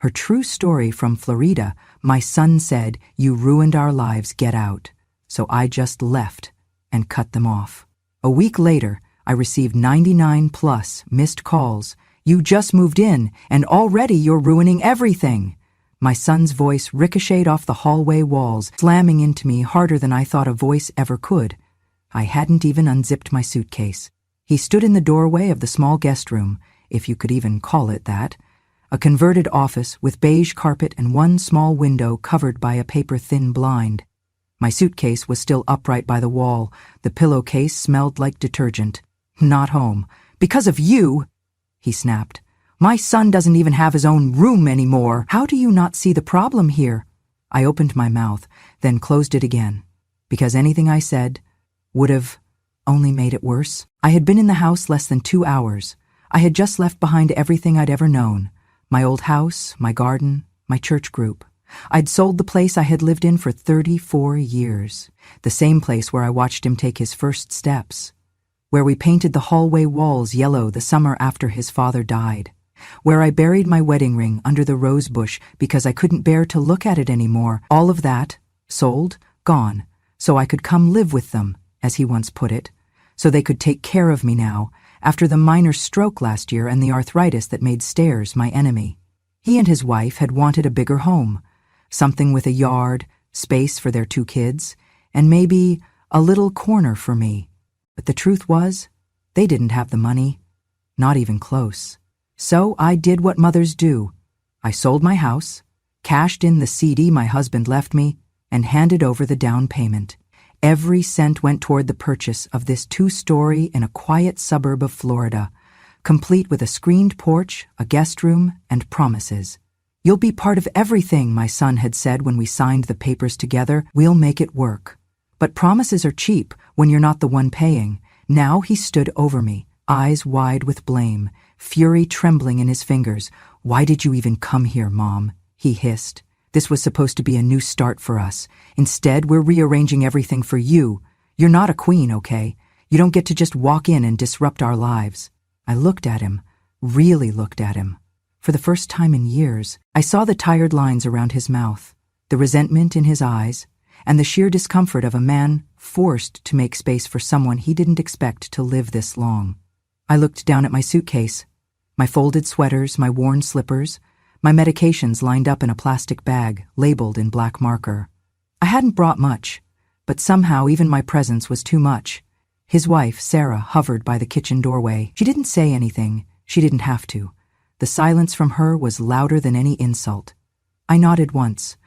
Her true story from Florida. My son said, "You ruined our lives, get out." So I just left and cut them off. A week later, I received 99 plus missed calls. "You just moved in, and already you're ruining everything." My son's voice ricocheted off the hallway walls, slamming into me harder than I thought a voice ever could. I hadn't even unzipped my suitcase. He stood in the doorway of the small guest room, if you could even call it that, a converted office with beige carpet and one small window covered by a paper-thin blind. My suitcase was still upright by the wall. The pillowcase smelled like detergent. "Not home. Because of you!" he snapped. "My son doesn't even have his own room anymore. How do you not see the problem here?" I opened my mouth, then closed it again, because anything I said would have only made it worse. I had been in the house less than 2 hours. I had just left behind everything I'd ever known. My old house, my garden, my church group. I'd sold the place I had lived in for 34 years. The same place where I watched him take his first steps. Where we painted the hallway walls yellow the summer after his father died. Where I buried my wedding ring under the rose bush because I couldn't bear to look at it anymore. All of that, sold, gone, so I could come live with them, as he once put it, so they could take care of me now, after the minor stroke last year and the arthritis that made stairs my enemy. He and his wife had wanted a bigger home, something with a yard, space for their 2 kids, and maybe a little corner for me. But the truth was, they didn't have the money, not even close. So I did what mothers do. I sold my house, cashed in the CD my husband left me, and handed over the down payment. Every cent went toward the purchase of this 2-story in a quiet suburb of Florida, complete with a screened porch, a guest room, and promises. "You'll be part of everything," my son had said when we signed the papers together. "We'll make it work." But promises are cheap when you're not the one paying. Now he stood over me, eyes wide with blame, fury trembling in his fingers. "Why did you even come here, Mom?" he hissed. "This was supposed to be a new start for us. Instead, we're rearranging everything for you. You're not a queen, okay? You don't get to just walk in and disrupt our lives." I looked at him, really looked at him. For the first time in years, I saw the tired lines around his mouth, the resentment in his eyes, and the sheer discomfort of a man forced to make space for someone he didn't expect to live this long. I looked down at my suitcase, my folded sweaters, my worn slippers, my medications lined up in a plastic bag, labeled in black marker. I hadn't brought much, but somehow even my presence was too much. His wife, Sarah, hovered by the kitchen doorway. She didn't say anything. She didn't have to. The silence from her was louder than any insult. I nodded once,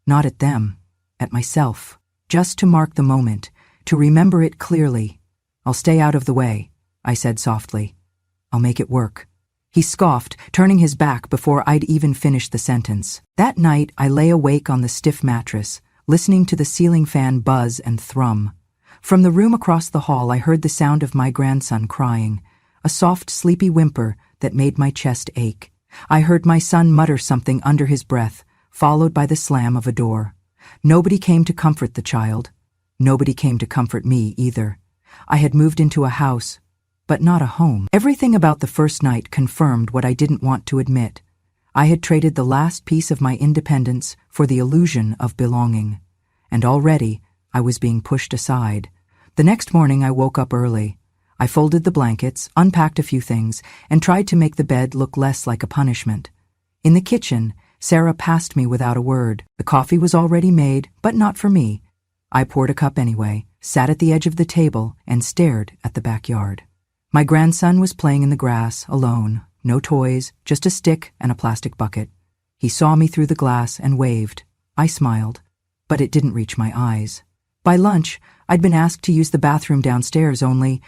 not at them, at myself, just to mark the moment, to remember it clearly. "I'll stay out of the way," I said softly. "I'll make it work." He scoffed, turning his back before I'd even finished the sentence. That night, I lay awake on the stiff mattress, listening to the ceiling fan buzz and thrum. From the room across the hall, I heard the sound of my grandson crying, a soft, sleepy whimper that made my chest ache. I heard my son mutter something under his breath, followed by the slam of a door. Nobody came to comfort the child. Nobody came to comfort me either. I had moved into a house, but not a home. Everything about the first night confirmed what I didn't want to admit. I had traded the last piece of my independence for the illusion of belonging. And already, I was being pushed aside. The next morning, I woke up early. I folded the blankets, unpacked a few things, and tried to make the bed look less like a punishment. In the kitchen, Sarah passed me without a word. The coffee was already made, but not for me. I poured a cup anyway, sat at the edge of the table, and stared at the backyard. My grandson was playing in the grass, alone, no toys, just a stick and a plastic bucket. He saw me through the glass and waved. I smiled, but it didn't reach my eyes. By lunch, I'd been asked to use the bathroom downstairs, only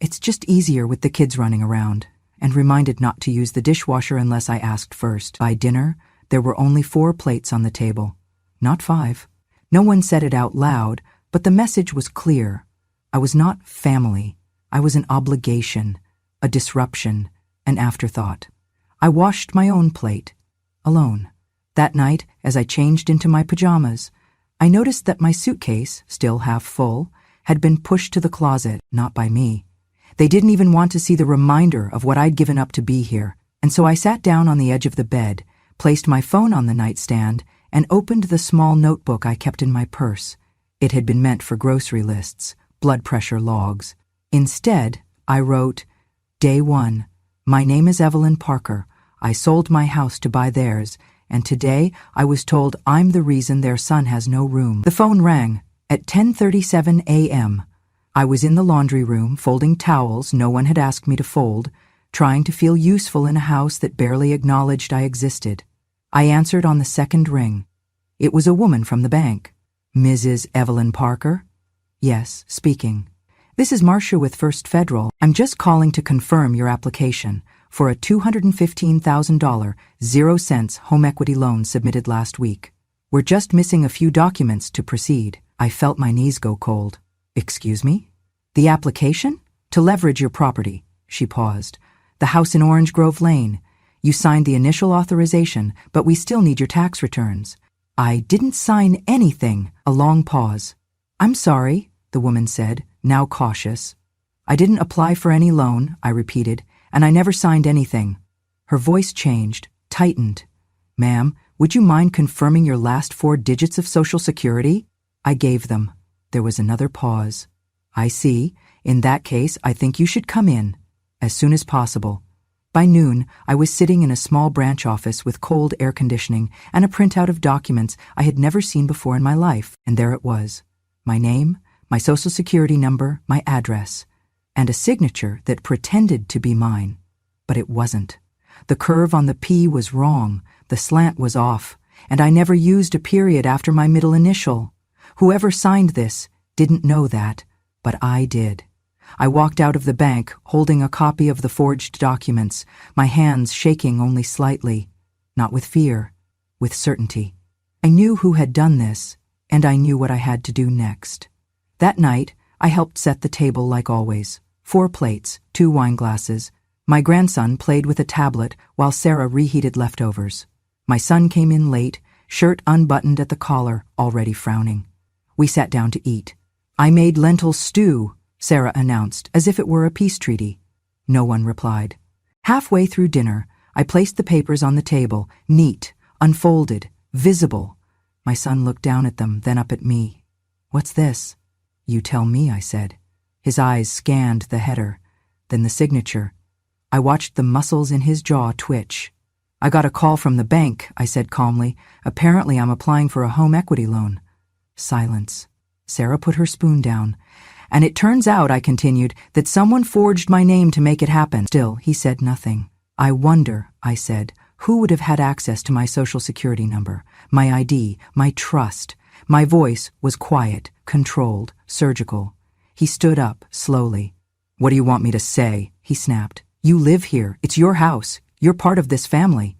it's just easier with the kids running around, and reminded not to use the dishwasher unless I asked first. By dinner, there were only 4 plates on the table, not 5. No one said it out loud, but the message was clear. I was not family. I was an obligation, a disruption, an afterthought. I washed my own plate, alone. That night, as I changed into my pajamas, I noticed that my suitcase, still half full, had been pushed to the closet, not by me. They didn't even want to see the reminder of what I'd given up to be here, and so I sat down on the edge of the bed, placed my phone on the nightstand, and opened the small notebook I kept in my purse. It had been meant for grocery lists, blood pressure logs. Instead, I wrote, Day 1. My name is Evelyn Parker. I sold my house to buy theirs, and today I was told I'm the reason their son has no room. The phone rang at 10:37 a.m. I was in the laundry room, folding towels no one had asked me to fold, trying to feel useful in a house that barely acknowledged I existed. I answered on the second ring. It was a woman from the bank. Mrs. Evelyn Parker? Yes, speaking. This is Marcia with First Federal. I'm just calling to confirm your application for a $215,000, 0 cents home equity loan submitted last week. We're just missing a few documents to proceed. I felt my knees go cold. Excuse me? The application? To leverage your property. She paused. The house in Orange Grove Lane. You signed the initial authorization, but we still need your tax returns. I didn't sign anything. A long pause. I'm sorry, the woman said, now cautious. I didn't apply for any loan, I repeated, and I never signed anything. Her voice changed, tightened. Ma'am, would you mind confirming your last 4 digits of Social Security? I gave them. There was another pause. I see. In that case, I think you should come in. As soon as possible. By noon, I was sitting in a small branch office with cold air conditioning and a printout of documents I had never seen before in my life, and there it was. My name, my Social Security number, my address, and a signature that pretended to be mine. But it wasn't. The curve on the P was wrong, the slant was off, and I never used a period after my middle initial. Whoever signed this didn't know that, but I did. I walked out of the bank, holding a copy of the forged documents, my hands shaking only slightly, not with fear, with certainty. I knew who had done this, and I knew what I had to do next. That night, I helped set the table like always. 4 plates, 2 wine glasses. My grandson played with a tablet while Sarah reheated leftovers. My son came in late, shirt unbuttoned at the collar, already frowning. We sat down to eat. I made lentil stew, Sarah announced, as if it were a peace treaty. No one replied. Halfway through dinner, I placed the papers on the table, neat, unfolded, visible. My son looked down at them, then up at me. What's this? You tell me, I said. His eyes scanned the header, then the signature. I watched the muscles in his jaw twitch. I got a call from the bank, I said calmly. Apparently I'm applying for a home equity loan. Silence. Sarah put her spoon down. And it turns out, I continued, that someone forged my name to make it happen. Still, he said nothing. I wonder, I said, who would have had access to my Social Security number, my ID, my trust. My voice was quiet, controlled, surgical. He stood up, slowly. What do you want me to say? He snapped. You live here. It's your house. You're part of this family.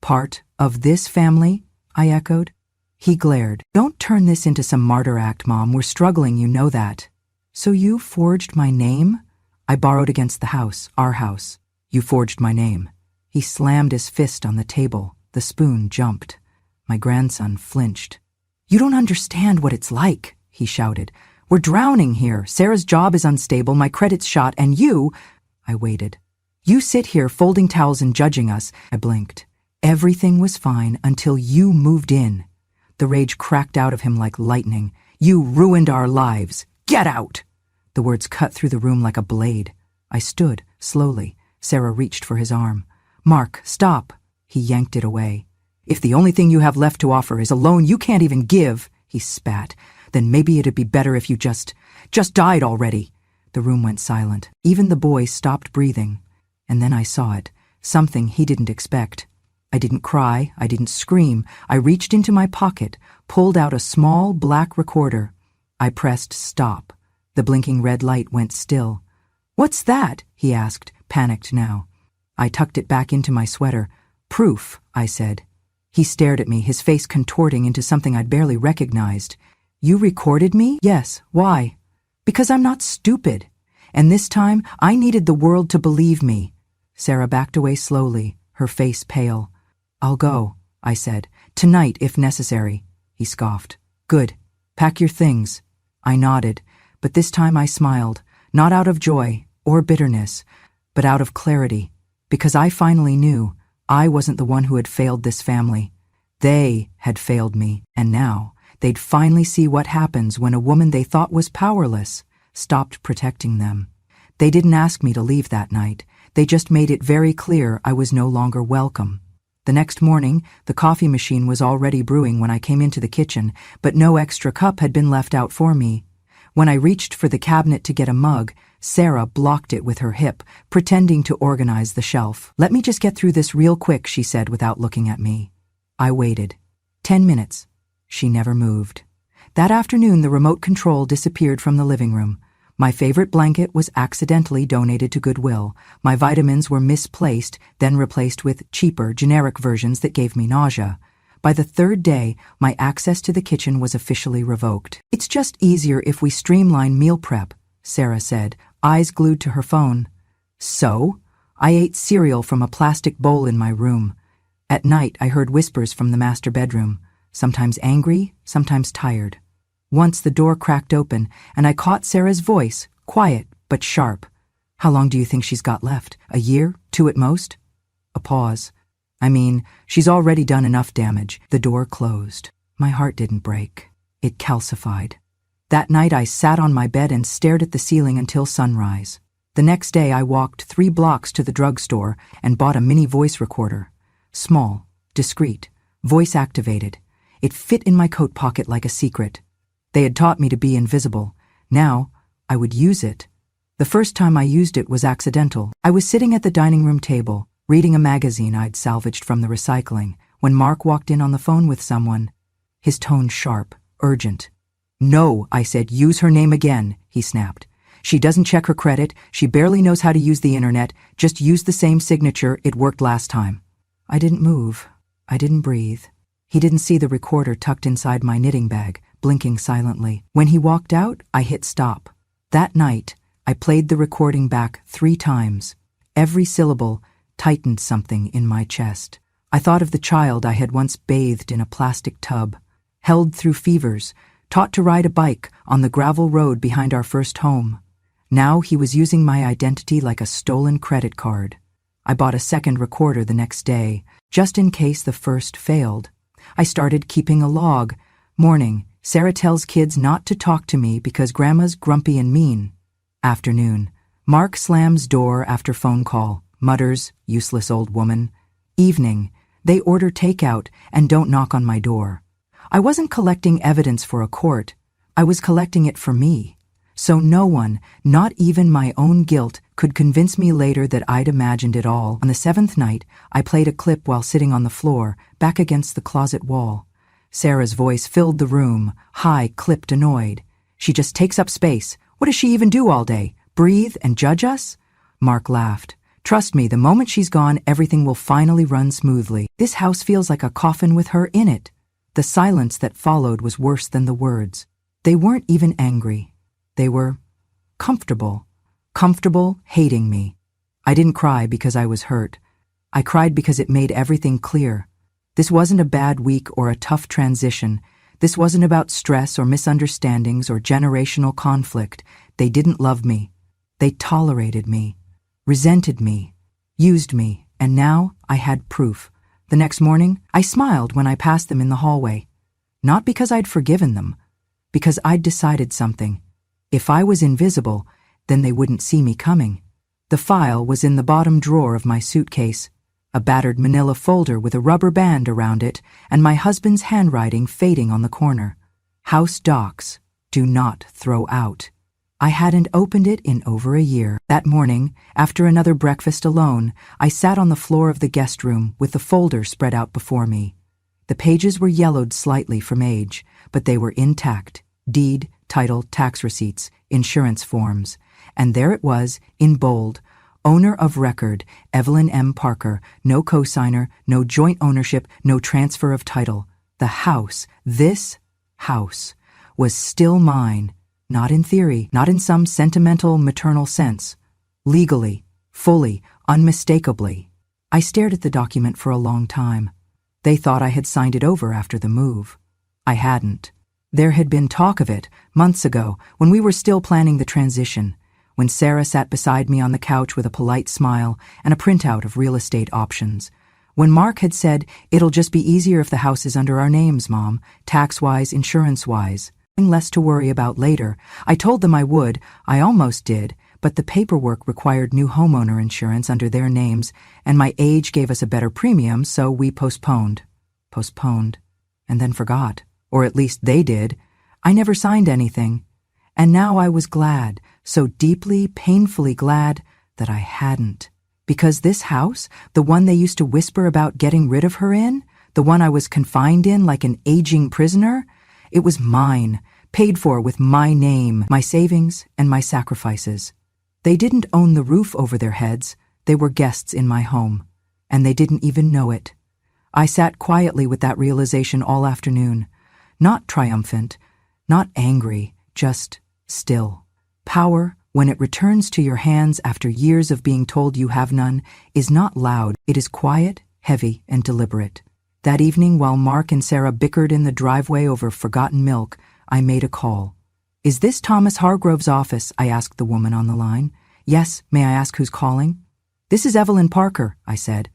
Part of this family? I echoed. He glared. Don't turn this into some martyr act, Mom. We're struggling, you know that. So you forged my name? I borrowed against the house, our house. You forged my name. He slammed his fist on the table. The spoon jumped. My grandson flinched. You don't understand what it's like, he shouted. We're drowning here. Sarah's job is unstable, my credit's shot, and you... I waited. You sit here folding towels and judging us. I blinked. Everything was fine until you moved in. The rage cracked out of him like lightning. You ruined our lives. Get out! The words cut through the room like a blade. I stood, slowly. Sarah reached for his arm. Mark, stop. He yanked it away. If the only thing you have left to offer is a loan you can't even give, he spat, then maybe it'd be better if you just died already. The room went silent. Even the boy stopped breathing. And then I saw it, something he didn't expect. I didn't cry, I didn't scream. I reached into my pocket, pulled out a small black recorder. I pressed stop. The blinking red light went still. What's that? He asked, panicked now. I tucked it back into my sweater. Proof, I said. He stared at me, his face contorting into something I'd barely recognized. You recorded me? Yes. Why? Because I'm not stupid. And this time, I needed the world to believe me. Sarah backed away slowly, her face pale. I'll go, I said. Tonight, if necessary. He scoffed. Good. Pack your things. I nodded, but this time I smiled, not out of joy or bitterness, but out of clarity, because I finally knew I wasn't the one who had failed this family. They had failed me, and now they'd finally see what happens when a woman they thought was powerless stopped protecting them. They didn't ask me to leave that night. They just made it very clear I was no longer welcome. The next morning, the coffee machine was already brewing when I came into the kitchen, but no extra cup had been left out for me. When I reached for the cabinet to get a mug, Sarah blocked it with her hip, pretending to organize the shelf. "Let me just get through this real quick," she said without looking at me. I waited. 10 minutes. She never moved. That afternoon, the remote control disappeared from the living room. My favorite blanket was accidentally donated to Goodwill. My vitamins were misplaced, then replaced with cheaper, generic versions that gave me nausea. By the third day, my access to the kitchen was officially revoked. "It's just easier if we streamline meal prep," Sarah said, eyes glued to her phone. So, I ate cereal from a plastic bowl in my room. At night, I heard whispers from the master bedroom, sometimes angry, sometimes tired. Once the door cracked open, and I caught Sarah's voice, quiet but sharp. "How long do you think she's got left? A year? 2 at most?" A pause. "I mean, she's already done enough damage." The door closed. My heart didn't break. It calcified. That night I sat on my bed and stared at the ceiling until sunrise. The next day I walked 3 blocks to the drugstore and bought a mini voice recorder. Small, discreet, voice-activated. It fit in my coat pocket like a secret. They had taught me to be invisible. Now, I would use it. The first time I used it was accidental. I was sitting at the dining room table, reading a magazine I'd salvaged from the recycling, when Mark walked in on the phone with someone. His tone sharp, urgent. "No," I said, "use her name again," he snapped. "She doesn't check her credit, she barely knows how to use the internet, just use the same signature, it worked last time." I didn't move. I didn't breathe. He didn't see the recorder tucked inside my knitting bag, blinking silently. When he walked out, I hit stop. That night, I played the recording back 3 times. Every syllable tightened something in my chest. I thought of the child I had once bathed in a plastic tub, held through fevers, taught to ride a bike on the gravel road behind our first home. Now he was using my identity like a stolen credit card. I bought a second recorder the next day, just in case the first failed. I started keeping a log. Morning, Sarah tells kids not to talk to me because Grandma's grumpy and mean. Afternoon, Mark slams door after phone call, mutters, "Useless old woman." Evening, they order takeout and don't knock on my door. I wasn't collecting evidence for a court. I was collecting it for me. So no one, not even my own guilt, could convince me later that I'd imagined it all. On the 7th night, I played a clip while sitting on the floor, back against the closet wall. Sarah's voice filled the room, high, clipped, annoyed. "She just takes up space. What does she even do all day? Breathe and judge us?" Mark laughed. "Trust me, the moment she's gone, everything will finally run smoothly. This house feels like a coffin with her in it." The silence that followed was worse than the words. They weren't even angry. They were comfortable. Comfortable hating me. I didn't cry because I was hurt. I cried because it made everything clear. This wasn't a bad week or a tough transition. This wasn't about stress or misunderstandings or generational conflict. They didn't love me. They tolerated me, resented me, used me, and now I had proof. The next morning, I smiled when I passed them in the hallway. Not because I'd forgiven them, because I'd decided something. If I was invisible, then they wouldn't see me coming. The file was in the bottom drawer of my suitcase, a battered manila folder with a rubber band around it, and my husband's handwriting fading on the corner. House docs, do not throw out. I hadn't opened it in over a year. That morning, after another breakfast alone, I sat on the floor of the guest room with the folder spread out before me. The pages were yellowed slightly from age, but they were intact. Deed, title, tax receipts, insurance forms. And there it was, in bold. Owner of record, Evelyn M. Parker. No cosigner, no joint ownership, no transfer of title. The house, this house, was still mine. Not in theory, not in some sentimental, maternal sense. Legally, fully, unmistakably. I stared at the document for a long time. They thought I had signed it over after the move. I hadn't. There had been talk of it, months ago, when we were still planning the transition, when Sarah sat beside me on the couch with a polite smile and a printout of real estate options, When Mark had said, "It'll just be easier if the house is under our names, Mom, tax-wise, insurance-wise, and less to worry about later," I told them I would. I almost did, but the paperwork required new homeowner insurance under their names, and my age gave us a better premium, so we postponed, and then forgot. Or at least they did. I never signed anything. And now I was glad, so deeply, painfully glad, that I hadn't. Because this house, the one they used to whisper about getting rid of her in, the one I was confined in like an aging prisoner, it was mine, paid for with my name, my savings, and my sacrifices. They didn't own the roof over their heads. They were guests in my home, and they didn't even know it. I sat quietly with that realization all afternoon, not triumphant, not angry, just still. Power, when it returns to your hands after years of being told you have none, is not loud. It is quiet, heavy, and deliberate. That evening, while Mark and Sarah bickered in the driveway over forgotten milk, I made a call. "Is this Thomas Hargrove's office?" I asked the woman on the line. "Yes, may I ask who's calling?" "This is Evelyn Parker," I said.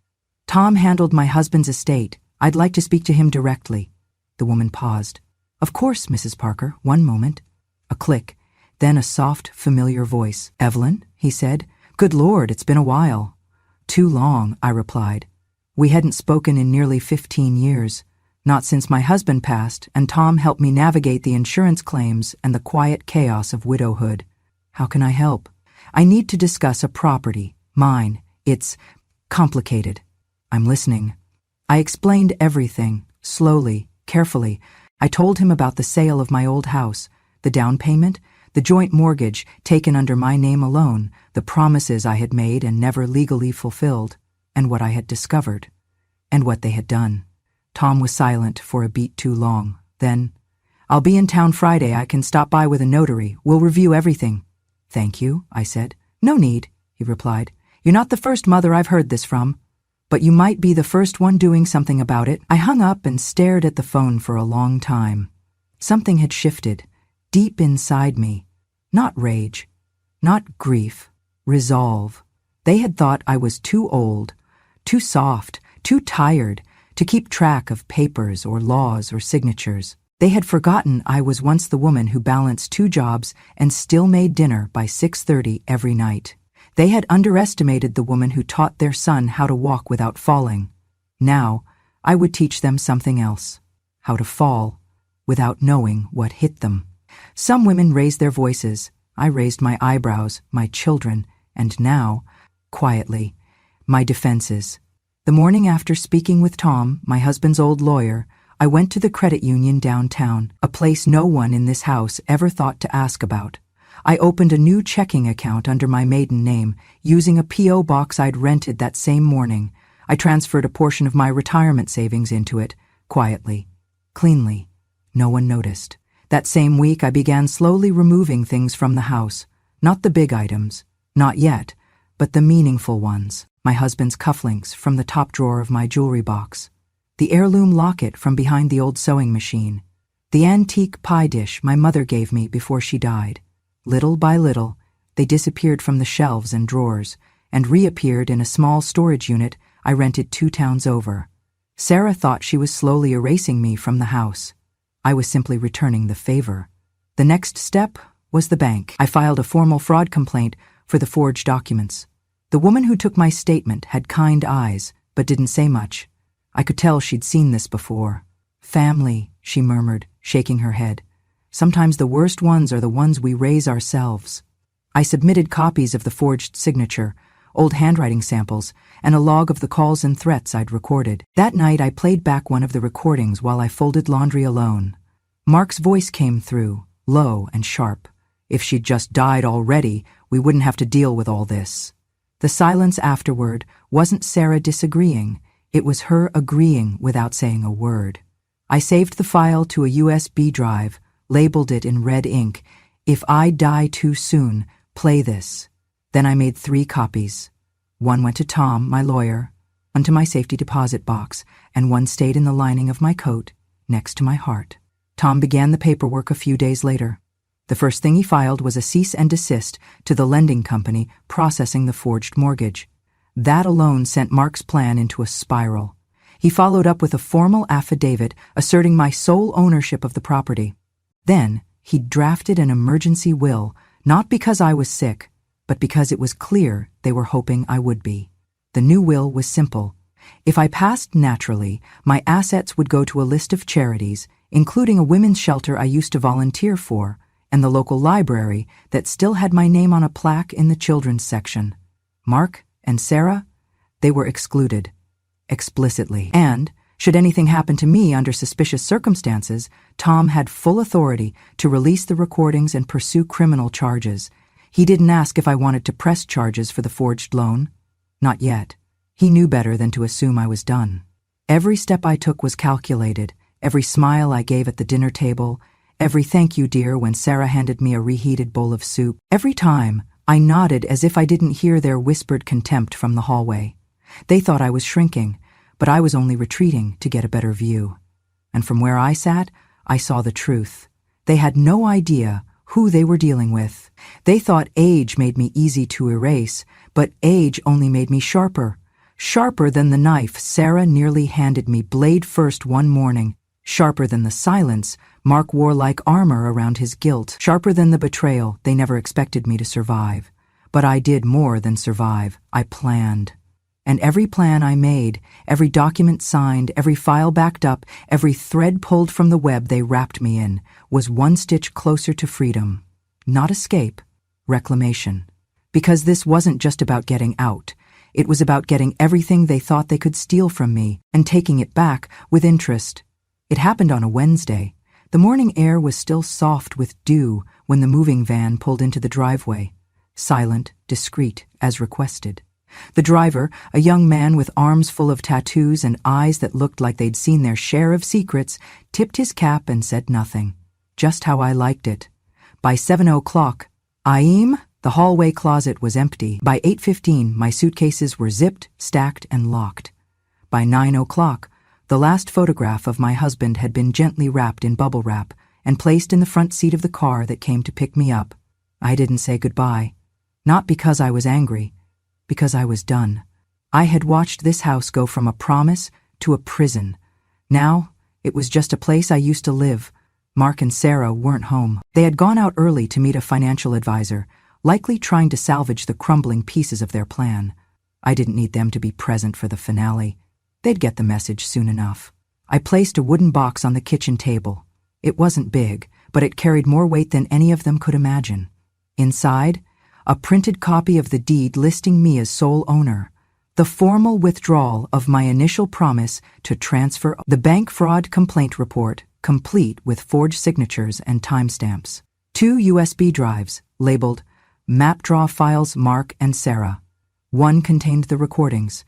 "Tom handled my husband's estate. I'd like to speak to him directly." The woman paused. "Of course, Mrs. Parker, one moment." A click, then a soft, familiar voice. "Evelyn?" he said. "Good Lord, it's been a while." "Too long," I replied. We hadn't spoken in nearly 15 years. Not since my husband passed, and Tom helped me navigate the insurance claims and the quiet chaos of widowhood. "How can I help?" "I need to discuss a property. Mine. It's complicated." "I'm listening." I explained everything, slowly, carefully. I told him about the sale of my old house, the down payment, the joint mortgage taken under my name alone, the promises I had made and never legally fulfilled, and what I had discovered, and what they had done. Tom was silent for a beat too long. Then, "I'll be in town Friday. I can stop by with a notary. We'll review everything." "Thank you," I said. "No need," he replied. "You're not the first mother I've heard this from. But you might be the first one doing something about it." I hung up and stared at the phone for a long time. Something had shifted, deep inside me. Not rage, not grief, resolve. They had thought I was too old, too soft, too tired to keep track of papers or laws or signatures. They had forgotten I was once the woman who balanced 2 jobs and still made dinner by 6:30 every night. They had underestimated the woman who taught their son how to walk without falling. Now, I would teach them something else. How to fall without knowing what hit them. Some women raised their voices. I raised my eyebrows, my children, and now, quietly, my defenses. The morning after speaking with Tom, my husband's old lawyer, I went to the credit union downtown, a place no one in this house ever thought to ask about. I opened a new checking account under my maiden name, using a P.O. box I'd rented that same morning. I transferred a portion of my retirement savings into it, quietly, cleanly. No one noticed. That same week, I began slowly removing things from the house. Not the big items, not yet, but the meaningful ones. My husband's cufflinks from the top drawer of my jewelry box. The heirloom locket from behind the old sewing machine. The antique pie dish my mother gave me before she died. Little by little, they disappeared from the shelves and drawers and reappeared in a small storage unit I rented 2 towns over. Sarah thought she was slowly erasing me from the house. I was simply returning the favor. The next step was the bank. I filed a formal fraud complaint for the forged documents. The woman who took my statement had kind eyes, but didn't say much. I could tell she'd seen this before. "Family," she murmured, shaking her head. "Sometimes the worst ones are the ones we raise ourselves." I submitted copies of the forged signature, old handwriting samples, and a log of the calls and threats I'd recorded. That night I played back one of the recordings while I folded laundry alone. Mark's voice came through, low and sharp. If she'd just died already, we wouldn't have to deal with all this. The silence afterward wasn't Sarah disagreeing, it was her agreeing without saying a word. I saved the file to a USB drive, labeled it in red ink, "If I die too soon, play this." Then I made 3 copies. One went to Tom, my lawyer, one to my safety deposit box, and one stayed in the lining of my coat, next to my heart. Tom began the paperwork a few days later. The first thing he filed was a cease and desist to the lending company processing the forged mortgage. That alone sent Mark's plan into a spiral. He followed up with a formal affidavit asserting my sole ownership of the property. Then, he drafted an emergency will, not because I was sick, but because it was clear they were hoping I would be. The new will was simple. If I passed naturally, my assets would go to a list of charities, including a women's shelter I used to volunteer for, and the local library that still had my name on a plaque in the children's section. Mark and Sarah, they were excluded. Explicitly. And, should anything happen to me under suspicious circumstances, Tom had full authority to release the recordings and pursue criminal charges. He didn't ask if I wanted to press charges for the forged loan. Not yet. He knew better than to assume I was done. Every step I took was calculated, every smile I gave at the dinner table, every thank you, dear, when Sarah handed me a reheated bowl of soup. Every time, I nodded as if I didn't hear their whispered contempt from the hallway. They thought I was shrinking, but I was only retreating to get a better view. And from where I sat, I saw the truth. They had no idea who they were dealing with. They thought age made me easy to erase, but age only made me sharper. Sharper than the knife Sarah nearly handed me blade first one morning. Sharper than the silence Mark wore like armor around his guilt. Sharper than the betrayal they never expected me to survive. But I did more than survive. I planned. And every plan I made, every document signed, every file backed up, every thread pulled from the web they wrapped me in, was one stitch closer to freedom. Not escape, reclamation. Because this wasn't just about getting out. It was about getting everything they thought they could steal from me and taking it back with interest. It happened on a Wednesday. The morning air was still soft with dew when the moving van pulled into the driveway. Silent, discreet, as requested. The driver, a young man with arms full of tattoos and eyes that looked like they'd seen their share of secrets, tipped his cap and said nothing. Just how I liked it. By 7:00, the hallway closet was empty. By 8:15, my suitcases were zipped, stacked, and locked. By 9:00, the last photograph of my husband had been gently wrapped in bubble wrap and placed in the front seat of the car that came to pick me up. I didn't say goodbye. Not because I was angry. Because I was done. I had watched this house go from a promise to a prison. Now, it was just a place I used to live. Mark and Sarah weren't home. They had gone out early to meet a financial advisor, likely trying to salvage the crumbling pieces of their plan. I didn't need them to be present for the finale. They'd get the message soon enough. I placed a wooden box on the kitchen table. It wasn't big, but it carried more weight than any of them could imagine. Inside, a printed copy of the deed listing me as sole owner, the formal withdrawal of my initial promise to transfer the bank fraud complaint report, complete with forged signatures and timestamps, 2 USB drives labeled Map Draw Files Mark and Sarah. One contained the recordings,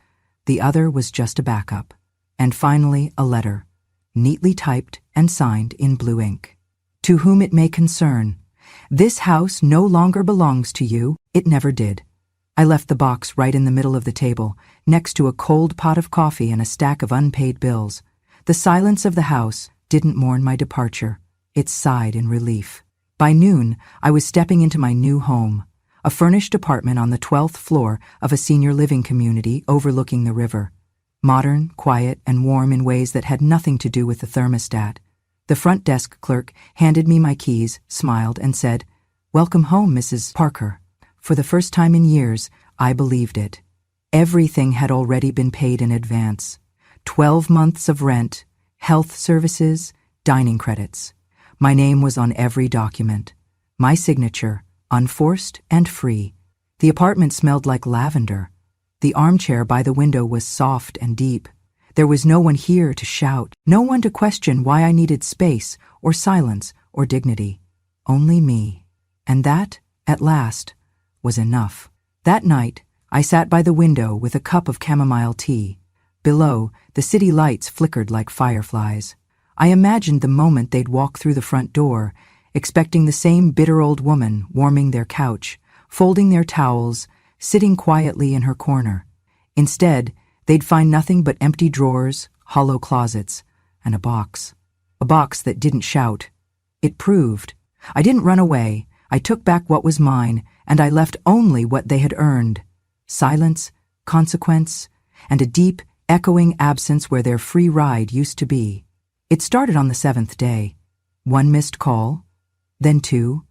the other was just a backup, and finally a letter, neatly typed and signed in blue ink. To whom it may concern, this house no longer belongs to you. It never did. I left the box right in the middle of the table, next to a cold pot of coffee and a stack of unpaid bills. The silence of the house didn't mourn my departure. It sighed in relief. By noon, I was stepping into my new home, a furnished apartment on the 12th floor of a senior living community overlooking the river. Modern, quiet, and warm in ways that had nothing to do with the thermostat. The front desk clerk handed me my keys, smiled, and said, "Welcome home, Mrs. Parker." For the first time in years, I believed it. Everything had already been paid in advance. 12 months of rent, health services, dining credits. My name was on every document. My signature, unforced and free. The apartment smelled like lavender. The armchair by the window was soft and deep. There was no one here to shout, no one to question why I needed space or silence or dignity. Only me. And that, at last, was enough. That night, I sat by the window with a cup of chamomile tea. Below, the city lights flickered like fireflies. I imagined the moment they'd walk through the front door, expecting the same bitter old woman warming their couch, folding their towels, sitting quietly in her corner. Instead, they'd find nothing but empty drawers, hollow closets, and a box. A box that didn't shout. It proved. I didn't run away. I took back what was mine, and I left only what they had earned. Silence, consequence, and a deep, echoing absence where their free ride used to be. It started on the 7th day. 1 missed call, then 2.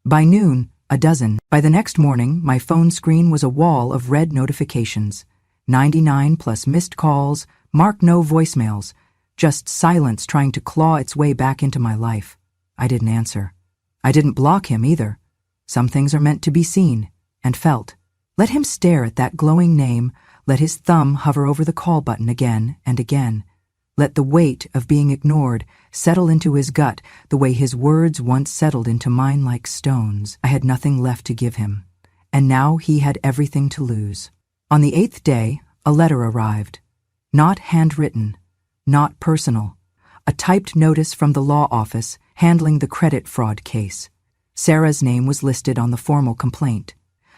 By noon, a dozen. By the next morning, my phone screen was a wall of red notifications. 99 plus missed calls, marked no voicemails, just silence trying to claw its way back into my life. I didn't answer. I didn't block him either. Some things are meant to be seen and felt. Let him stare at that glowing name, let his thumb hover over the call button again and again. Let the weight of being ignored settle into his gut the way his words once settled into mine like stones. I had nothing left to give him, and now he had everything to lose. On the 8th day, a letter arrived. Not handwritten, not personal. A typed notice from the law office handling the credit fraud case. Sarah's name was listed on the formal complaint.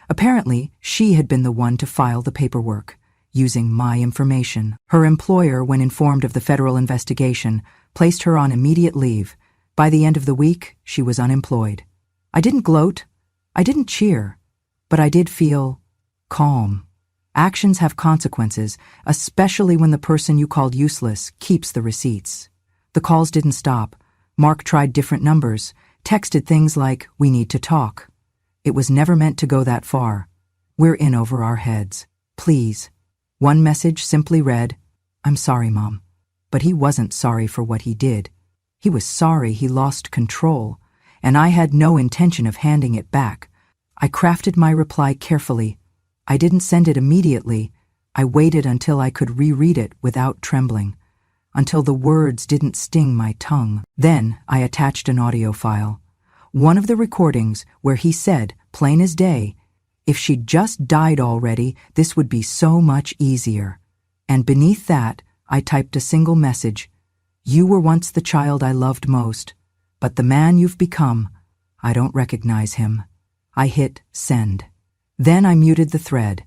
Apparently, she had been the one to file the paperwork, using my information. Her employer, when informed of the federal investigation, placed her on immediate leave. By the end of the week, she was unemployed. I didn't gloat. I didn't cheer. But I did feel calm. Actions have consequences, especially when the person you called useless keeps the receipts. The calls didn't stop. Mark tried different numbers, texted things like, "We need to talk." It was never meant to go that far. We're in over our heads. Please. One message simply read, "I'm sorry, Mom." But he wasn't sorry for what he did. He was sorry he lost control, and I had no intention of handing it back. I crafted my reply carefully. I didn't send it immediately. I waited until I could reread it without trembling, until the words didn't sting my tongue. Then I attached an audio file. One of the recordings where he said, plain as day, if she'd just died already, this would be so much easier. And beneath that, I typed a single message. You were once the child I loved most, but the man you've become, I don't recognize him. I hit send. Then I muted the thread.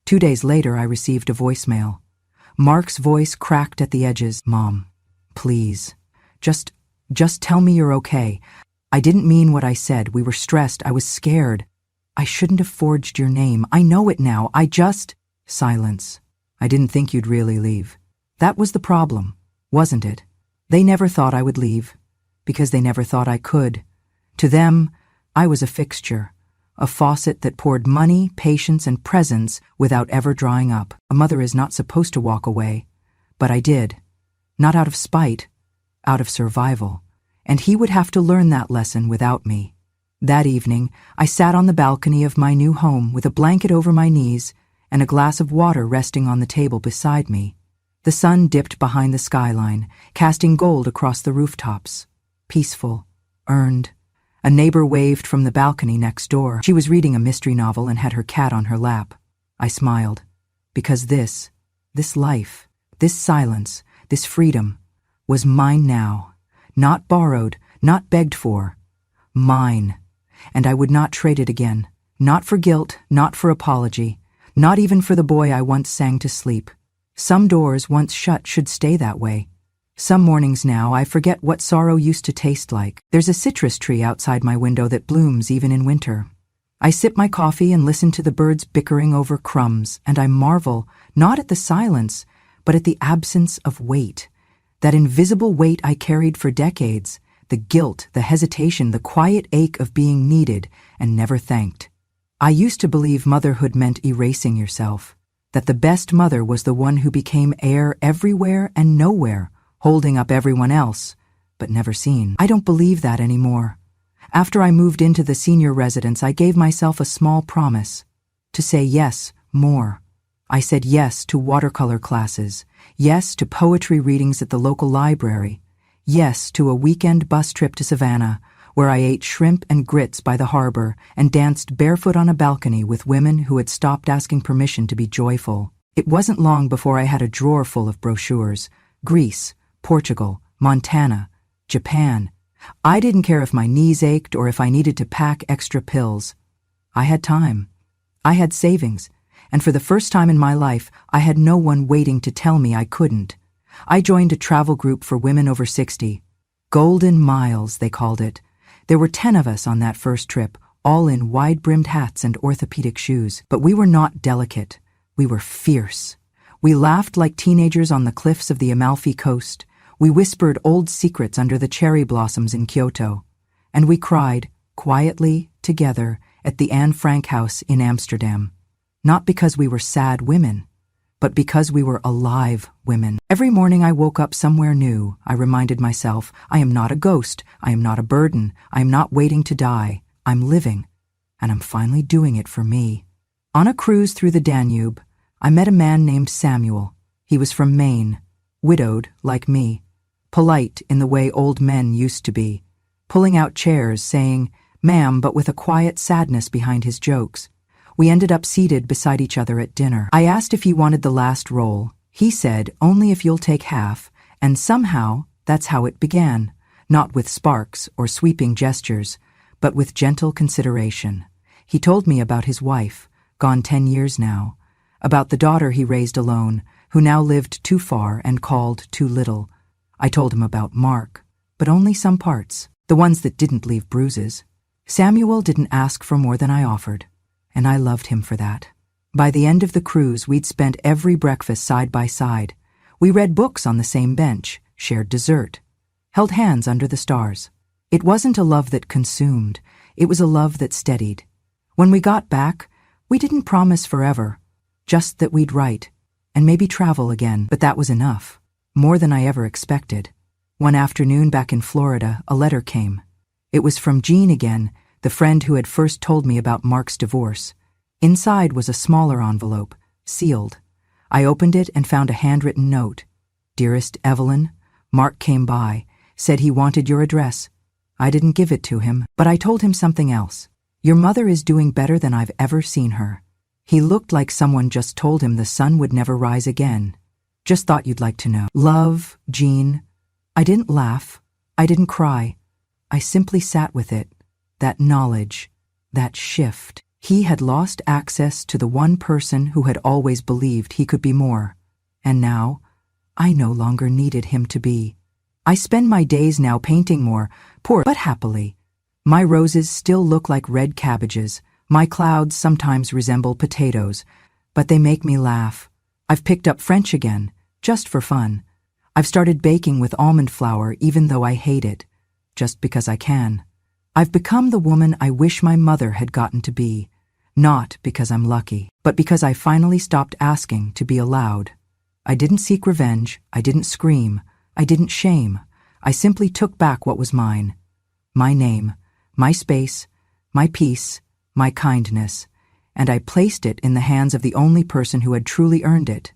2 days later, I received a voicemail. Mark's voice cracked at the edges. "Mom, please, just tell me you're okay. I didn't mean what I said. We were stressed. I was scared. I shouldn't have forged your name. I know it now. Silence. I didn't think you'd really leave. That was the problem, wasn't it? They never thought I would leave, because they never thought I could. To them, I was a fixture, a faucet that poured money, patience, and presence without ever drying up. A mother is not supposed to walk away, but I did. Not out of spite, out of survival. And he would have to learn that lesson without me. That evening, I sat on the balcony of my new home with a blanket over my knees and a glass of water resting on the table beside me. The sun dipped behind the skyline, casting gold across the rooftops. Peaceful, earned. A neighbor waved from the balcony next door. She was reading a mystery novel and had her cat on her lap. I smiled, because this life, this silence, this freedom, was mine now. Not borrowed, not begged for. Mine. And I would not trade it again. Not for guilt, not for apology. Not even for the boy I once sang to sleep. Some doors once shut should stay that way. Some mornings now I forget what sorrow used to taste like. There's a citrus tree outside my window that blooms even in winter. I sip my coffee and listen to the birds bickering over crumbs, and I marvel, not at the silence, but at the absence of weight. That invisible weight I carried for decades, the guilt, the hesitation, the quiet ache of being needed and never thanked. I used to believe motherhood meant erasing yourself, that the best mother was the one who became heir everywhere and nowhere, holding up everyone else, but never seen. I don't believe that anymore. After I moved into the senior residence, I gave myself a small promise, to say yes more. I said yes to watercolor classes, yes to poetry readings at the local library, yes to a weekend bus trip to Savannah, where I ate shrimp and grits by the harbor and danced barefoot on a balcony with women who had stopped asking permission to be joyful. It wasn't long before I had a drawer full of brochures. Greece, Portugal, Montana, Japan. I didn't care if my knees ached or if I needed to pack extra pills. I had time. I had savings. And for the first time in my life, I had no one waiting to tell me I couldn't. I joined a travel group for women over 60. Golden Miles, they called it. There were 10 of us on that first trip, all in wide-brimmed hats and orthopedic shoes. But we were not delicate. We were fierce. We laughed like teenagers on the cliffs of the Amalfi Coast. We whispered old secrets under the cherry blossoms in Kyoto. And we cried, quietly, together, at the Anne Frank house in Amsterdam. Not because we were sad women, but because we were alive women. Every morning I woke up somewhere new. I reminded myself, I am not a ghost. I am not a burden. I am not waiting to die. I'm living. And I'm finally doing it for me. On a cruise through the Danube, I met a man named Samuel. He was from Maine, widowed like me, polite in the way old men used to be, pulling out chairs, saying, "Ma'am," but with a quiet sadness behind his jokes. We ended up seated beside each other at dinner. I asked if he wanted the last roll. He said, "Only if you'll take half," and somehow that's how it began, not with sparks or sweeping gestures, but with gentle consideration. He told me about his wife, gone 10 years now, about the daughter he raised alone, who now lived too far and called too little. I told him about Mark, but only some parts, the ones that didn't leave bruises. Samuel didn't ask for more than I offered, and I loved him for that. By the end of the cruise, we'd spent every breakfast side by side. We read books on the same bench, shared dessert, held hands under the stars. It wasn't a love that consumed, it was a love that steadied. When we got back, we didn't promise forever, just that we'd write, and maybe travel again, but that was enough, more than I ever expected. One afternoon back in Florida, a letter came. It was from Jean again, the friend who had first told me about Mark's divorce. Inside was a smaller envelope, sealed. I opened it and found a handwritten note. "Dearest Evelyn, Mark came by, said he wanted your address. I didn't give it to him, but I told him something else. Your mother is doing better than I've ever seen her. He looked like someone just told him the sun would never rise again. Just thought you'd like to know. Love, Jean." I didn't laugh. I didn't cry. I simply sat with it. That knowledge, that shift. He had lost access to the one person who had always believed he could be more. And now, I no longer needed him to be. I spend my days now painting more, poor but happily. My roses still look like red cabbages. My clouds sometimes resemble potatoes, but they make me laugh. I've picked up French again, just for fun. I've started baking with almond flour even though I hate it, just because I can. I've become the woman I wish my mother had gotten to be, not because I'm lucky, but because I finally stopped asking to be allowed. I didn't seek revenge, I didn't scream, I didn't shame. I simply took back what was mine. My name, my space, my peace, my kindness, and I placed it in the hands of the only person who had truly earned it,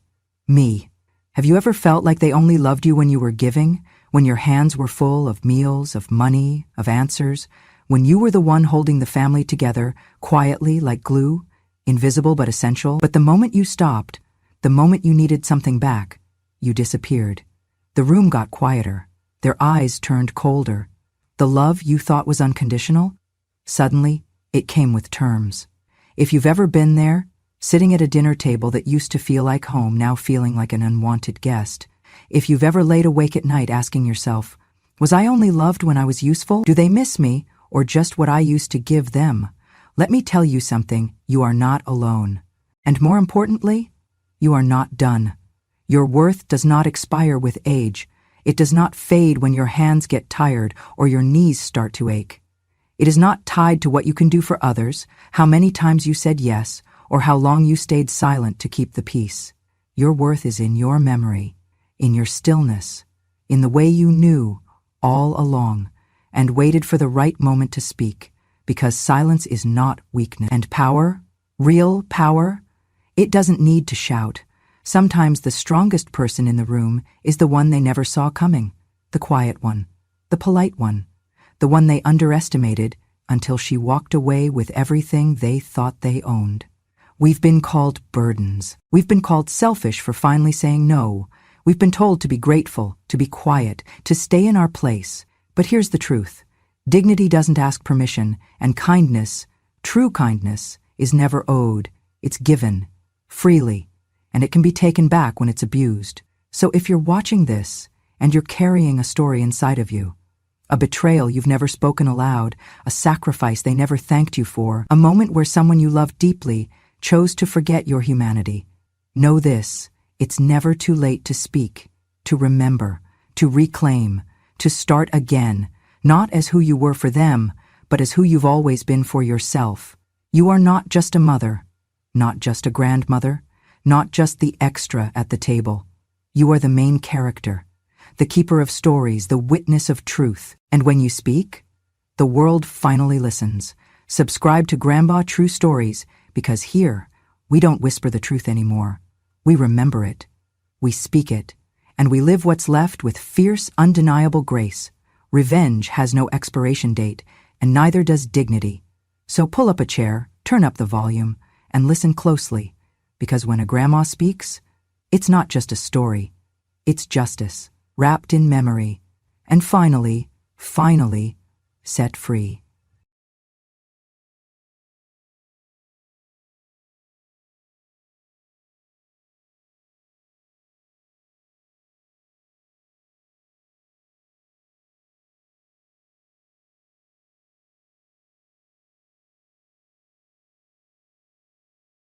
me. Have you ever felt like they only loved you when you were giving, when your hands were full of meals, of money, of answers, when you were the one holding the family together, quietly like glue, invisible but essential? But the moment you stopped, the moment you needed something back, you disappeared. The room got quieter. Their eyes turned colder. The love you thought was unconditional, suddenly, it came with terms. If you've ever been there, sitting at a dinner table that used to feel like home, now feeling like an unwanted guest. If you've ever laid awake at night asking yourself, was I only loved when I was useful? Do they miss me, or just what I used to give them? Let me tell you something, you are not alone. And more importantly, you are not done. Your worth does not expire with age. It does not fade when your hands get tired or your knees start to ache. It is not tied to what you can do for others, how many times you said yes, or how long you stayed silent to keep the peace. Your worth is in your memory, in your stillness, in the way you knew all along and waited for the right moment to speak, because silence is not weakness. And power, real power, it doesn't need to shout. Sometimes the strongest person in the room is the one they never saw coming, the quiet one, the polite one, the one they underestimated until she walked away with everything they thought they owned. We've been called burdens. We've been called selfish for finally saying no. We've been told to be grateful, to be quiet, to stay in our place. But here's the truth. Dignity doesn't ask permission, and kindness, true kindness, is never owed. It's given, freely, and it can be taken back when it's abused. So if you're watching this, and you're carrying a story inside of you, a betrayal you've never spoken aloud, a sacrifice they never thanked you for, a moment where someone you loved deeply chose to forget your humanity, Know this, it's never too late to speak, to remember, to reclaim, to start again, not as who you were for them, but as who you've always been for yourself. You are not just a mother, not just a grandmother, not just the extra at the table. You are the main character, the keeper of stories, the witness of truth. And when you speak, the world finally listens. Subscribe to Grandma True Stories, because here, we don't whisper the truth anymore. We remember it, we speak it, and we live what's left with fierce, undeniable grace. Revenge has no expiration date, and neither does dignity. So pull up a chair, turn up the volume, and listen closely, because when a grandma speaks, it's not just a story. It's justice, wrapped in memory, and finally, set free.